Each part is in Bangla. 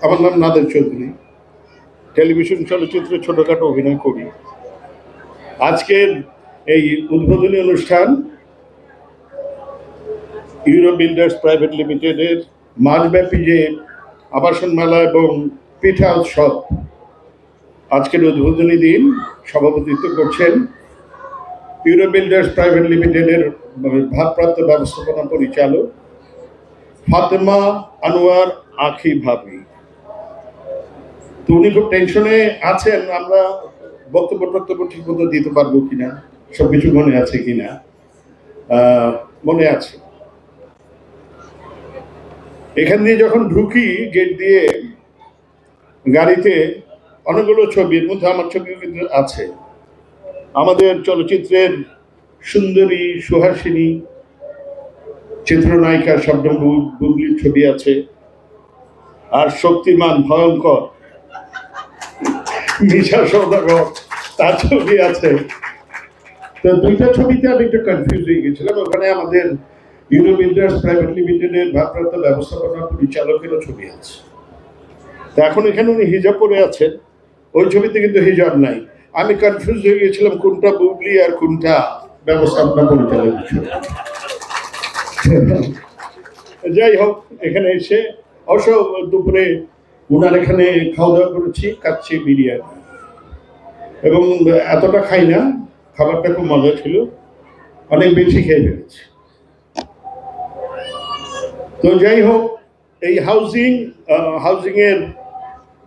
আমার নাম নাদের চৌধুরী। টেলিভিশন চলচ্চিত্রে ছোটখাটো অভিনয় করি। আজকের এই উদ্বোধনী অনুষ্ঠান ইউরো বিল্ডার্স প্রাইভেট লিমিটেডের মাসব্যাপী যে আবাসন মেলা এবং পিঠা উৎসব, আজকের উদ্বোধনী দিন সভাপতিত্ব করছেন ইউরো বিল্ডার্স প্রাইভেট লিমিটেডের ভারপ্রাপ্ত ব্যবস্থাপনা পরিচালক ফাতেমা আনোয়ার আখি ভাবি। তো উনি খুব টেনশনে আছেন, আমরা বক্তব্য ঠিক মতো দিতে পারবো কিনা, সবকিছু মনে আছে কিনা। মনে আছে। এখান দিয়ে যখন ঢুকি গেট দিয়ে গাড়িতে অনেকগুলো ছবির মধ্যে আমার ছবিও কিন্তু আছে। আমাদের চলচ্চিত্রের সুন্দরী সুহাসিনী চিত্রনায়িকা শবনম বুবলির ছবি আছে, আর শক্তিমান ভয়ঙ্কর মিশা সওদাগর তার ছবি আছে। তো দুইটা ছবিতে আমি একটু কনফিউজ হয়ে গেছিলাম। ওখানে আমাদের ইউরো বিল্ডার্স প্রাইভেট লিমিটেডের ভারপ্রাপ্ত ব্যবস্থাপনা পরিচালকেরও ছবি আছে। তো এখন এখানে উনি হিজাব পরে আছেন, ওই ছবিতে কিন্তু হিজাব নাই। আমি কনফিউজ হয়ে গেছিলাম কোনটা বুবলি আর কোনটা ব্যবস্থাপনা পরিচালক। যাই হোক, এখানে এসে অবশ্য দুপুরে ওনার এখানে খাওয়া দাওয়া করেছি, কাচ্চি বিরিয়ানি, এবং এতটা খাই না, খাবারটা খুব মজা ছিল, অনেক বেশি খেয়ে ফেলেছি। তো যাই হোক, এই হাউজিং এর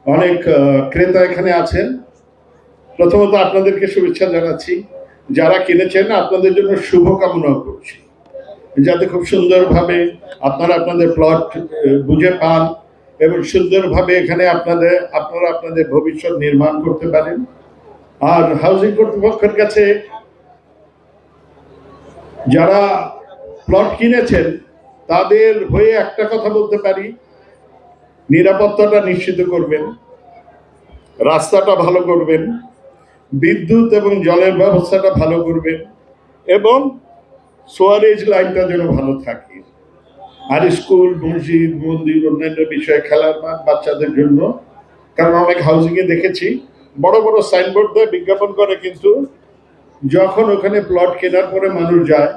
অনেক ক্রেতা এখানে আছেন। প্রথমত আপনাদেরকে শুভেচ্ছা জানাচ্ছি, যারা কিনেছেন আপনাদের জন্য শুভকামনা করছি, যাতে খুব সুন্দরভাবে আপনারা আপনাদের প্লট বুঝে পান এবং সুন্দরভাবে এখানে আপনারা আপনাদের ভবিষ্যৎ নির্মাণ করতে পারেন। আর হাউজিং কর্তৃপক্ষের কাছে যারা প্লট কিনেছেন তাদের হয়ে একটা কথা বলতে পারি, নিরাপত্তাটা নিশ্চিত করবেন, রাস্তাটা ভালো করবেন, বিদ্যুৎ এবং জলের ব্যবস্থাটা ভালো করবেন, এবং সোয়ারেজ লাইনটা যেন ভালো থাকে। আর স্কুল, মসজিদ, মন্দির, অন্যান্য বিষয়ে, খেলার মাঠ বাচ্চাদের জন্য। কারণ অনেক হাউজিংয়ে দেখেছি বড় বড় সাইনবোর্ড দিয়ে বিজ্ঞাপন করে, কিন্তু যখন ওখানে প্লট কেনার পরে মানুষ যায়,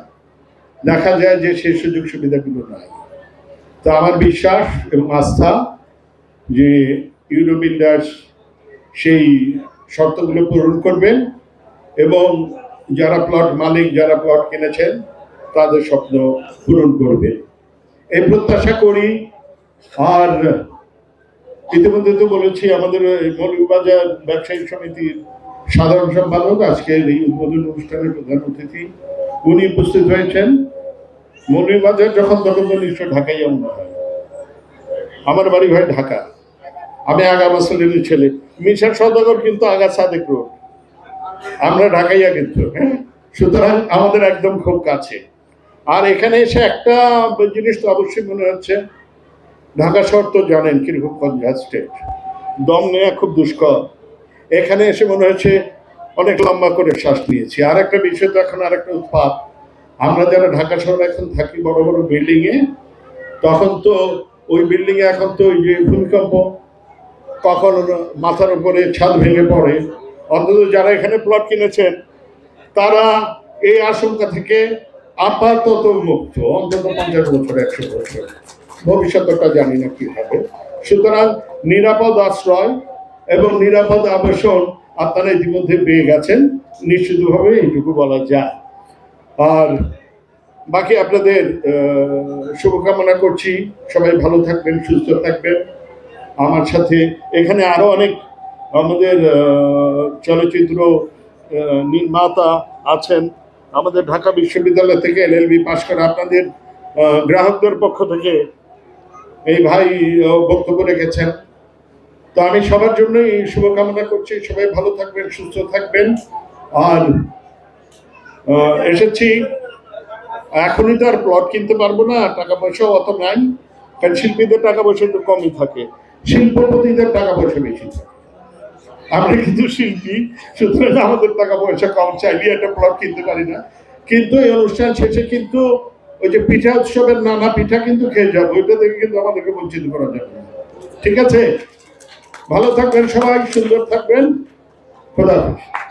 দেখা যায় যে সেই সুযোগ সুবিধাগুলো নাই। তো আমার বিশ্বাস এবং আস্থা যে ইউরো বিল্ডার্স সেই শর্তগুলো পূরণ করবেন এবং যারা প্লট মালিক, যারা প্লট কিনেছেন তাদের স্বপ্ন পূরণ করবেন, এই প্রত্যাশা করি। আর ইতিমধ্যে তো বলেছি, আমাদের মৌলভীবাজার ব্যবসায়ী সমিতির সাধারণ সম্পাদক আজকের এই উদ্বোধন অনুষ্ঠানের প্রধান অতিথি, উনি উপস্থিত হয়েছেন। মৌলভীবাজার যখন তখন তো নিশ্চয় ঢাকাই মনে হয়। আমার বাড়ি ভাই ঢাকা, আমি আগা মাসলিনের ছেলে। মিশা সওদাগর কিন্তু আগা সাদেক রোড, আমরা ঢাকাইয়া কিন্তু। হ্যাঁ, সুতরাং আমাদের একদম খুব কাছে। আর এখানে এসে একটা জিনিস তো অবশ্যই মনে হচ্ছে, ঢাকা শহর তো জানেন কিরকম কনজাস্টেড, দম নেওয়া খুব দুষ্কর। এখানে এসে মনে হচ্ছে অনেক লম্বা করে শ্বাস নিয়েছি। আর একটা বিষয় তো এখন আরেকটা উৎপাত, আমরা যারা ঢাকা শহরে এখন থাকি বড় বড় বিল্ডিংয়ে, তখন তো ওই বিল্ডিংয়ে এখন তো ওই যে ভূমিকম্প, কখন মাথার উপরে ছাদ ভেঙে পড়ে। অন্তত যারা এখানে প্লট কিনেছেন তারা এই আশঙ্কা থেকে আপাতত মুক্ত, অন্তত 50 বছর 100 বছর, ভবিষ্যৎটা জানি না কি হবে। সুতরাং নিরাপদ আশ্রয় এবং নিরাপদ আবাসন আপনারা ইতিমধ্যে পেয়ে গেছেন, নিশ্চিতভাবে এইটুকু বলা যায়। আর বাকি আপনাদের শুভকামনা করছি, সবাই ভালো থাকবেন, সুস্থ থাকবেন। আমার সাথে এখানে আরো অনেক আমাদের চলচ্চিত্র নির্মাতা আছেন, আমাদের ঢাকা বিশ্ববিদ্যালয় থেকে LLB পাশ করা আপনাদের গ্রাহকদের পক্ষ থেকে এই ভাই বক্তব্য রেখেছেন। তো আমি সবার জন্যই শুভকামনা করছি, সবাই ভালো থাকবেন, সুস্থ থাকবেন। আর এসেছি, এখনই তো আর প্লট কিনতে পারবো না, টাকা পয়সাও অত নাই, কারণ শিল্পীদের টাকা পয়সা একটু কমই থাকে, শিল্পপতিদের টাকা পয়সা বেশি থাকে। আমরা কিন্তু শিল্পী, সুতরাং আমাদের টাকা পয়সা কম, চাইলে একটা প্লট কিনতে পারি না। কিন্তু এই অনুষ্ঠান শেষে কিন্তু ওই যে পিঠা উৎসবের নানা পিঠা কিন্তু খেয়ে যাবো, ওইটা থেকে কিন্তু আমাদেরকে বঞ্চিত করা যাবে না। ঠিক আছে, ভালো থাকবেন সবাই, সুন্দর থাকবেন, খোদা হাফেজ।